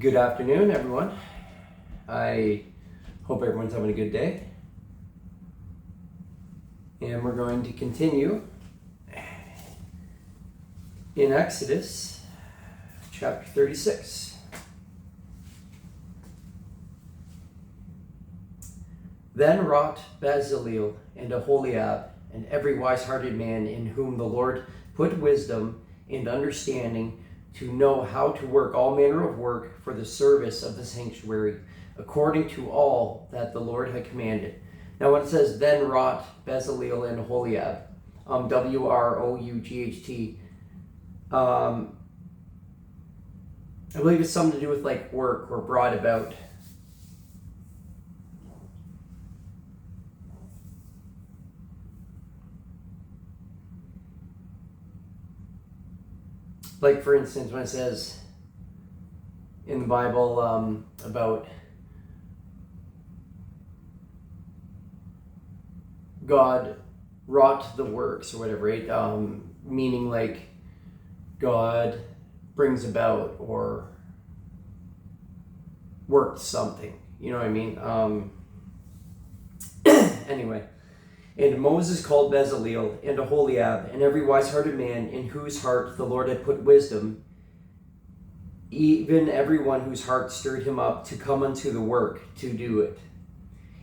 Good afternoon, everyone. I hope everyone's having a good day. And we're going to continue in Exodus chapter 36. Then wrought Bezaleel and Aholiab and every wise-hearted man in whom the Lord put wisdom and understanding to know how to work all manner of work for the service of the sanctuary, according to all that the Lord had commanded. Now when it says, then wrought Bezaleel and Aholiab, W-R-O-U-G-H-T, I believe it's something to do with like work or brought about. Like, for instance, when it says in the Bible about God wrought the works or whatever, right? Meaning like God brings about or worked something. You know what I mean? Anyway. And Moses called Bezaleel and Aholiab and every wise-hearted man in whose heart the Lord had put wisdom, even everyone whose heart stirred him up to come unto the work to do it.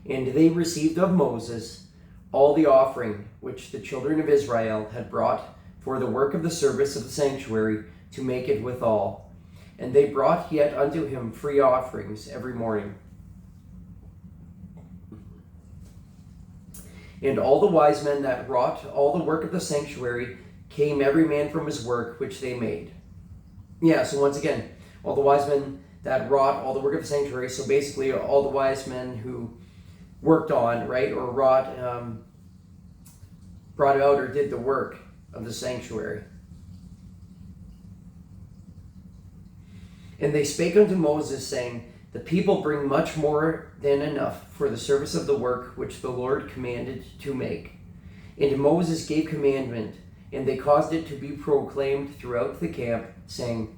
And they received of Moses all the offering which the children of Israel had brought for the work of the service of the sanctuary to make it withal. And they brought yet unto him free offerings every morning. And all the wise men that wrought all the work of the sanctuary came every man from his work which they made. Yeah, so once again, all the wise men that wrought all the work of the sanctuary, so basically all the wise men who worked on, right, or wrought, brought out or did the work of the sanctuary. And they spake unto Moses, saying, the people bring much more than enough for the service of the work which the Lord commanded to make. And Moses gave commandment, and they caused it to be proclaimed throughout the camp, saying,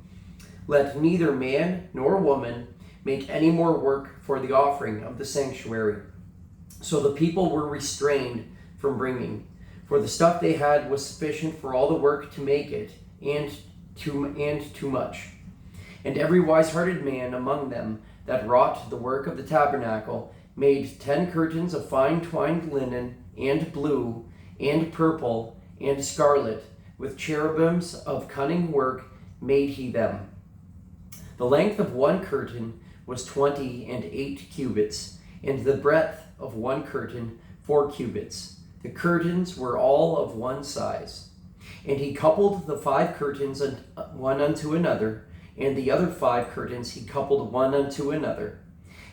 let neither man nor woman make any more work for the offering of the sanctuary. So the people were restrained from bringing, for the stuff they had was sufficient for all the work to make it, and too much. And every wise-hearted man among them that wrought the work of the tabernacle made 10 curtains of fine twined linen, and blue, and purple, and scarlet, with cherubims of cunning work made he them. The length of one curtain was 28 cubits, and the breadth of one curtain 4 cubits. The curtains were all of one size. And he coupled the 5 curtains one unto another, and the other 5 curtains he coupled one unto another.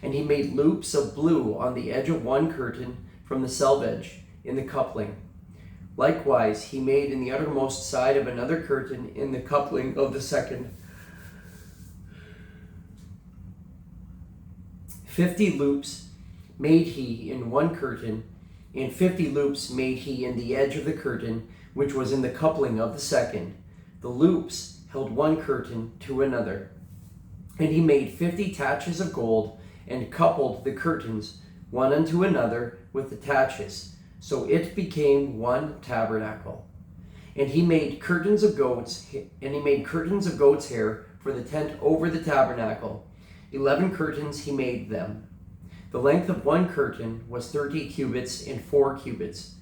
And he made loops of blue on the edge of one curtain from the selvage in the coupling. Likewise he made in the uttermost side of another curtain in the coupling of the second. 50 loops made he in one curtain, and 50 loops made he in the edge of the curtain, which was in the coupling of the second. The loops held one curtain to another. And he made 50 taches of gold, and coupled the curtains one unto another with the taches. So it became one tabernacle. And he made curtains of goats' hair for the tent over the tabernacle. 11 curtains he made them. The length of one curtain was 30 cubits, and 4 cubits.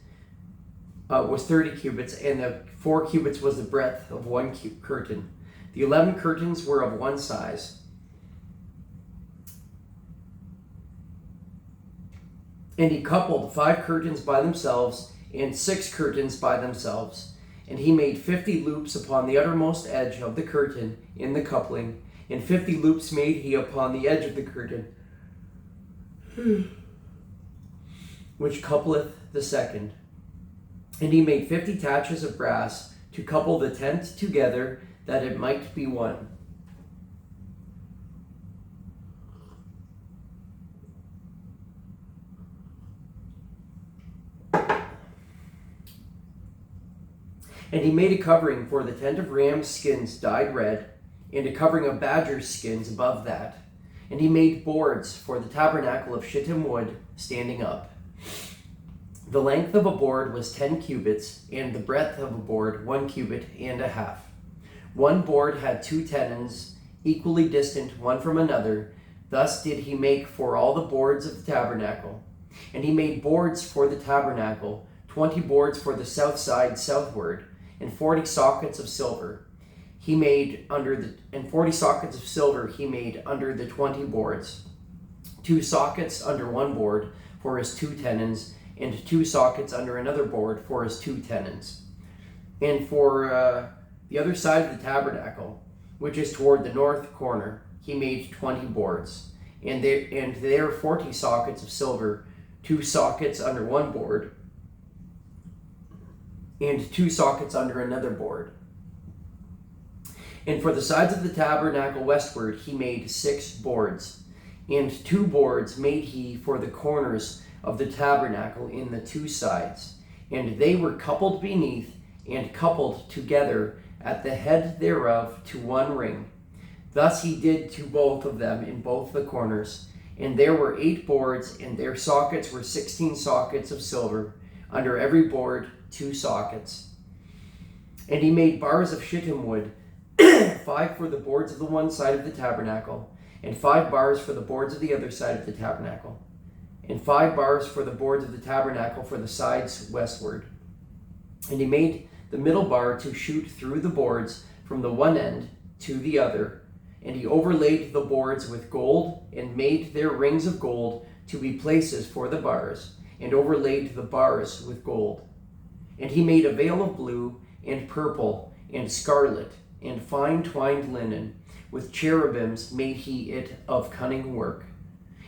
Was 30 cubits, and the 4 cubits was the breadth of one curtain. The 11 curtains were of one size. And he coupled 5 curtains by themselves, and 6 curtains by themselves. And he made 50 loops upon the uttermost edge of the curtain in the coupling, and 50 loops made he upon the edge of the curtain, which coupleth the second. And he made 50 taches of brass to couple the tent together, that it might be one. And he made a covering for the tent of ram's skins dyed red, and a covering of badger skins above that. And he made boards for the tabernacle of shittim wood standing up. The length of a board was 10 cubits, and the breadth of a board 1 cubit and a half. One board had 2 tenons, equally distant one from another. Thus did he make for all the boards of the tabernacle. And he made boards for the tabernacle, 20 boards for the south side southward, and 40 sockets of silver. He made 40 sockets of silver he made under the 20 boards. 2 sockets under one board for his 2 tenons, and 2 sockets under another board for his 2 tenons. And for the other side of the tabernacle, which is toward the north corner, he made 20 boards. And there 40 sockets of silver, 2 sockets under one board, and 2 sockets under another board. And for the sides of the tabernacle westward he made 6 boards, and 2 boards made he for the corners of the tabernacle in the 2 sides, and they were coupled beneath and coupled together at the head thereof to one ring. Thus he did to both of them in both the corners. And there were 8 boards, and their sockets were 16 sockets of silver, under every board 2 sockets. And he made bars of shittim wood, 5 for the boards of the one side of the tabernacle, and 5 bars for the boards of the other side of the tabernacle, and 5 bars for the boards of the tabernacle for the sides westward. And he made the middle bar to shoot through the boards from the one end to the other. And he overlaid the boards with gold, and made their rings of gold to be places for the bars, and overlaid the bars with gold. And he made a veil of blue, and purple, and scarlet, and fine twined linen. With cherubims made he it of cunning work.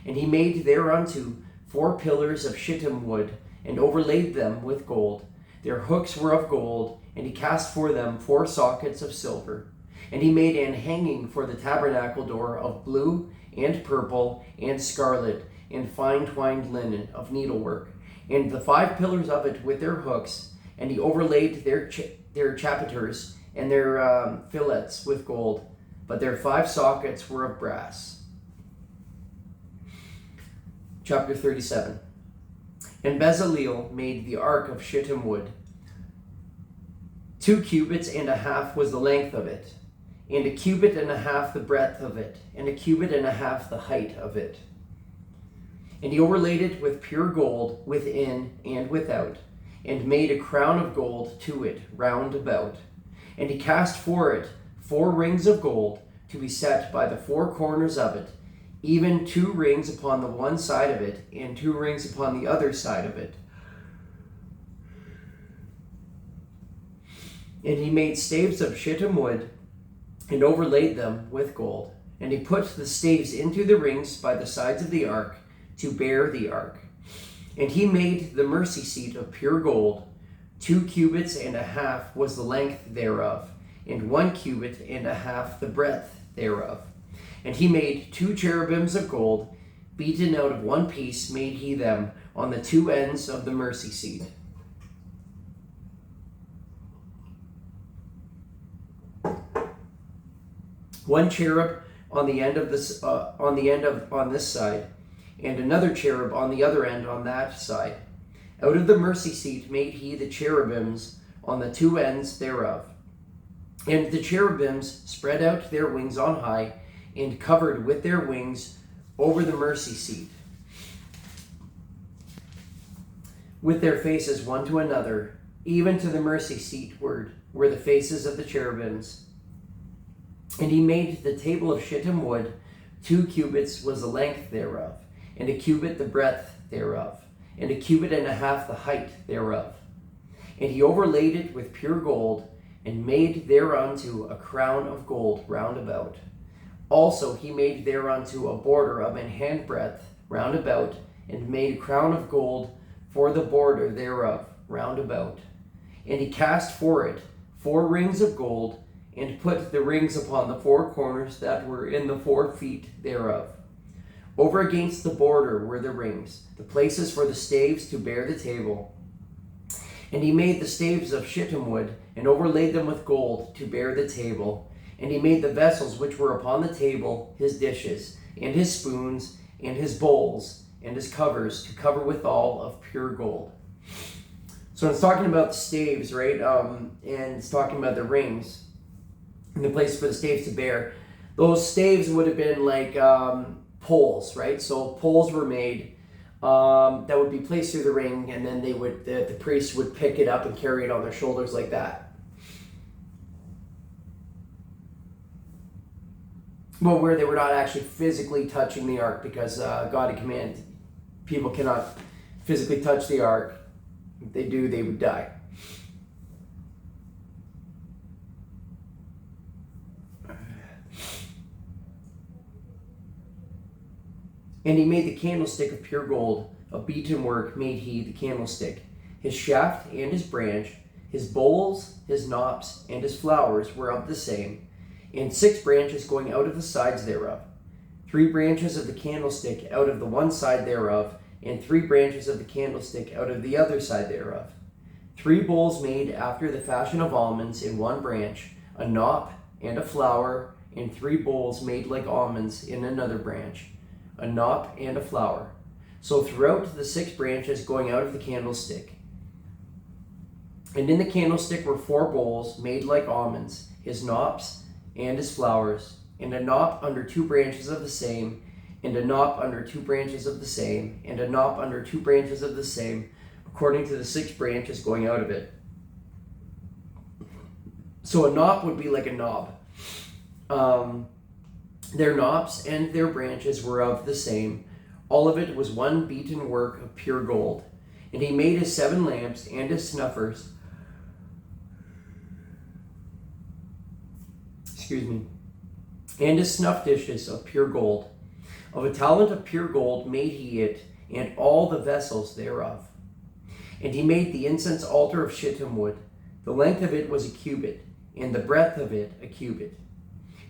And he made thereunto 4 pillars of shittim wood, and overlaid them with gold. Their hooks were of gold, and he cast for them 4 sockets of silver. And he made an hanging for the tabernacle door of blue, and purple, and scarlet, and fine twined linen of needlework, and the 5 pillars of it with their hooks. And he overlaid their chapiters and their fillets with gold, but their 5 sockets were of brass. Chapter 37. And Bezaleel made the ark of shittim wood. 2 cubits and a half was the length of it, and 1 cubit and a half the breadth of it, and 1 cubit and a half the height of it. And he overlaid it with pure gold within and without, and made a crown of gold to it round about. And he cast for it 4 rings of gold to be set by the 4 corners of it, even 2 rings upon the one side of it, and 2 rings upon the other side of it. And he made staves of shittim wood, and overlaid them with gold. And he put the staves into the rings by the sides of the ark, to bear the ark. And he made the mercy seat of pure gold. 2 cubits and a half was the length thereof, and 1 cubit and a half the breadth thereof. And he made 2 cherubims of gold, beaten out of one piece made he them on the 2 ends of the mercy seat. One cherub on the end of this on this side, and another cherub on the other end on that side. Out of the mercy seat made he the cherubims on the 2 ends thereof. And the cherubims spread out their wings on high, and covered with their wings over the mercy seat, with their faces one to another, even to the mercy seat were the faces of the cherubims. And he made the table of shittim wood. 2 cubits was the length thereof, and 1 cubit the breadth thereof, and 1 cubit and a half the height thereof. And he overlaid it with pure gold, and made thereunto a crown of gold round about. Also he made thereunto a border of an handbreadth round about, and made a crown of gold for the border thereof round about. And he cast for it 4 rings of gold, and put the rings upon the 4 corners that were in the 4 feet thereof. Over against the border were the rings, the places for the staves to bear the table. And he made the staves of shittim wood, and overlaid them with gold to bear the table. And he made the vessels which were upon the table, his dishes, and his spoons, and his bowls, and his covers, to cover withal of pure gold. So it's talking about the staves, right? And it's talking about the rings and the place for the staves to bear. Those staves would have been like poles, right? So poles were made that would be placed through the ring, and then the priest would pick it up and carry it on their shoulders like that. Well, where they were not actually physically touching the ark, because God had commanded people cannot physically touch the ark. If they do, they would die. And he made the candlestick of pure gold, of beaten work made he the candlestick. His shaft and his branch, his bowls, his knops, and his flowers were of the same, and 6 branches going out of the sides thereof. 3 branches of the candlestick out of the one side thereof, and 3 branches of the candlestick out of the other side thereof. 3 bowls made after the fashion of almonds in one branch, a knop and a flower, and 3 bowls made like almonds in another branch, a knop and a flower. So throughout the 6 branches going out of the candlestick. And in the candlestick were 4 bowls made like almonds, his knops and his flowers, and a knop under 2 branches of the same, and a knop under 2 branches of the same, and a knop under 2 branches of the same, according to the 6 branches going out of it. So a knop would be like a knob. Their knops and their branches were of the same. All of it was one beaten work of pure gold. And he made his 7 lamps and his snuffers. And his snuff dishes of pure gold. Of a talent of pure gold made he it, and all the vessels thereof. And he made the incense altar of shittim wood. The length of it was a cubit, and the breadth of it a cubit.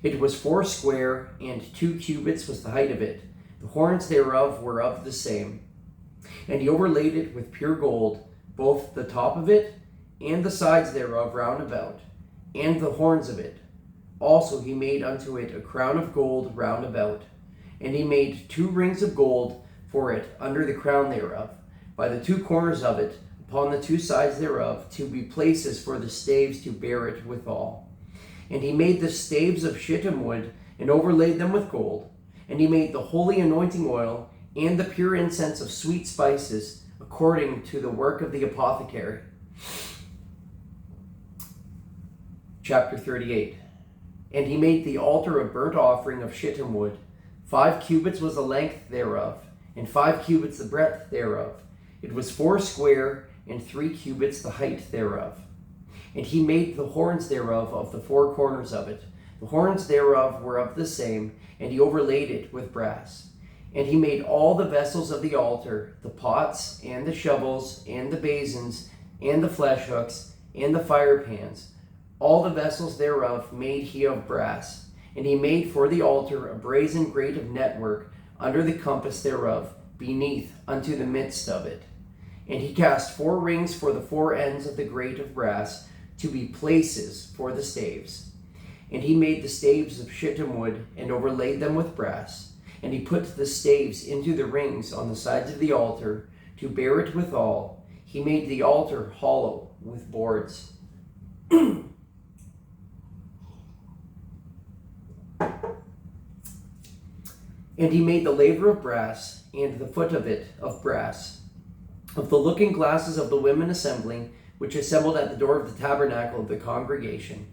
It was 4 square, and 2 cubits was the height of it. The horns thereof were of the same. And he overlaid it with pure gold, both the top of it, and the sides thereof round about, and the horns of it. Also he made unto it a crown of gold round about. And he made 2 rings of gold for it under the crown thereof, by the 2 corners of it, upon the 2 sides thereof, to be places for the staves to bear it withal. And he made the staves of shittim wood, and overlaid them with gold. And he made the holy anointing oil, and the pure incense of sweet spices, according to the work of the apothecary. Chapter 38. And he made the altar of burnt offering of shittim wood. 5 cubits was the length thereof, and 5 cubits the breadth thereof. It was 4 square, and 3 cubits the height thereof. And he made the horns thereof of the 4 corners of it. The horns thereof were of the same, and he overlaid it with brass. And he made all the vessels of the altar, the pots, and the shovels, and the basins, and the flesh hooks, and the fire pans. All the vessels thereof made he of brass. And he made for the altar a brazen grate of network under the compass thereof, beneath unto the midst of it. And he cast 4 rings for the 4 ends of the grate of brass, to be places for the staves. And he made the staves of shittim wood, and overlaid them with brass. And he put the staves into the rings on the sides of the altar, to bear it withal. He made the altar hollow with boards. And he made the laver of brass, and the foot of it of brass, of the looking glasses of the women assembling, which assembled at the door of the tabernacle of the congregation.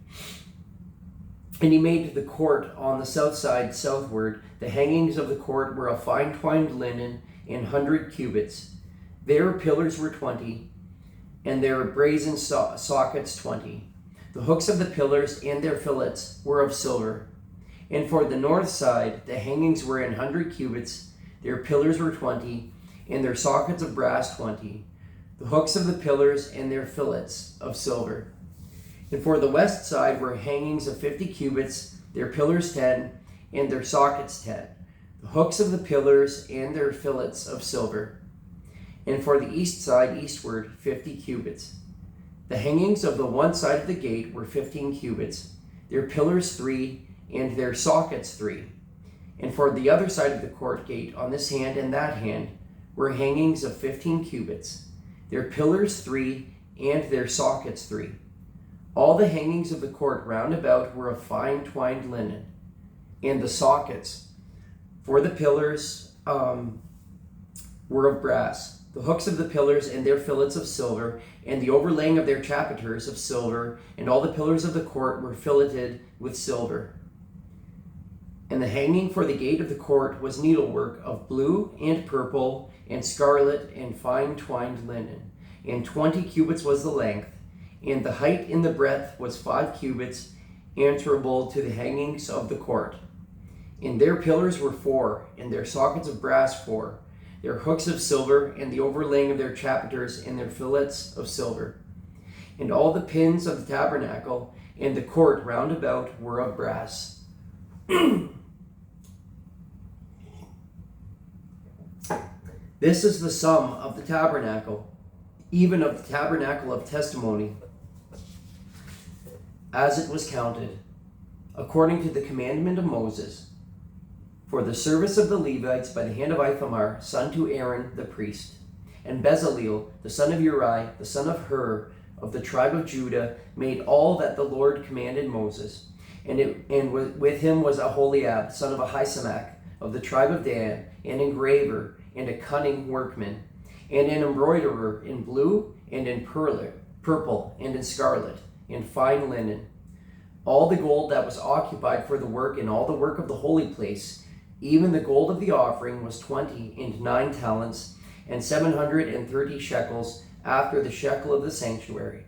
And he made the court on the south side southward. The hangings of the court were of fine twined linen, 100 cubits. Their pillars were 20, and their brazen sockets 20. The hooks of the pillars and their fillets were of silver. And for the north side, the hangings were 100 cubits. Their pillars were 20, and their sockets of brass 20. The hooks of the pillars and their fillets of silver. And for the west side were hangings of 50 cubits, their pillars 10, and their sockets 10. The hooks of the pillars and their fillets of silver. And for the east side eastward 50 cubits. The hangings of the one side of the gate were 15 cubits. their pillars 3, and their sockets 3. And for the other side of the court gate, on this hand and that hand, were hangings of 15 cubits, their pillars 3, and their sockets 3. All the hangings of the court round about were of fine twined linen, and the sockets for the pillars were of brass. The hooks of the pillars and their fillets of silver, and the overlaying of their chapiters of silver, and all the pillars of the court were filleted with silver. And the hanging for the gate of the court was needlework of blue and purple and scarlet and fine twined linen, and 20 cubits was the length, and the height in the breadth was 5 cubits, answerable to the hangings of the court. And their pillars were 4, and their sockets of brass 4, their hooks of silver, and the overlaying of their chapiters and their fillets of silver. And all the pins of the tabernacle and the court round about were of brass. This is the sum of the tabernacle, even of the tabernacle of testimony, as it was counted, according to the commandment of Moses, for the service of the Levites by the hand of Ithamar, son to Aaron the priest, and Bezaleel, the son of Uri, the son of Hur, of the tribe of Judah, made all that the Lord commanded Moses. And with him was Aholiab, son of Ahisamach, of the tribe of Dan, an engraver, and a cunning workman, and an embroiderer in blue, and in purple, and in scarlet, and fine linen. All the gold that was occupied for the work and all the work of the holy place, even the gold of the offering, was 29 talents, and 730 shekels, after the shekel of the sanctuary.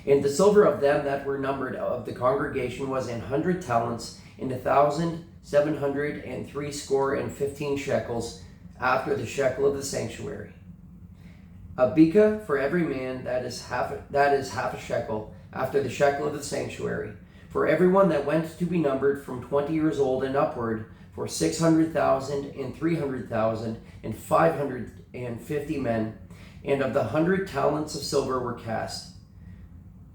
And the silver of them that were numbered of the congregation was 100 talents, and 1,760 shekels, after the shekel of the sanctuary. A beka for every man, that is half a shekel, after the shekel of the sanctuary. For everyone that went to be numbered from 20 years old and upward, for 600,000 and 300,000 and 550 men, and of the 100 talents of silver were cast.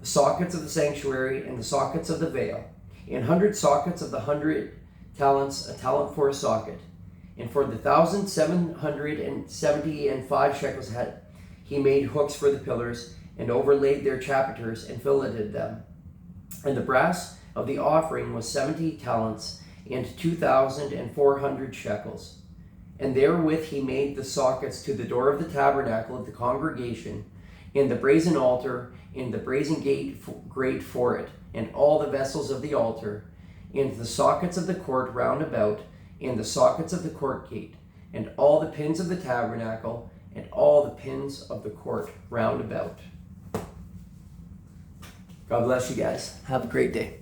The sockets of the sanctuary and the sockets of the veil, and 100 sockets of the 100 talents, a talent for a socket. And for the 1,775 shekels had he made hooks for the pillars, and overlaid their chapiters, and filleted them. And the brass of the offering was 70 talents, and 2,400 shekels. And therewith he made the sockets to the door of the tabernacle of the congregation, and the brazen altar, and the brazen grate for it, and all the vessels of the altar, and the sockets of the court round about, and the sockets of the court gate, and all the pins of the tabernacle, and all the pins of the court round about. God bless you guys. Have a great day.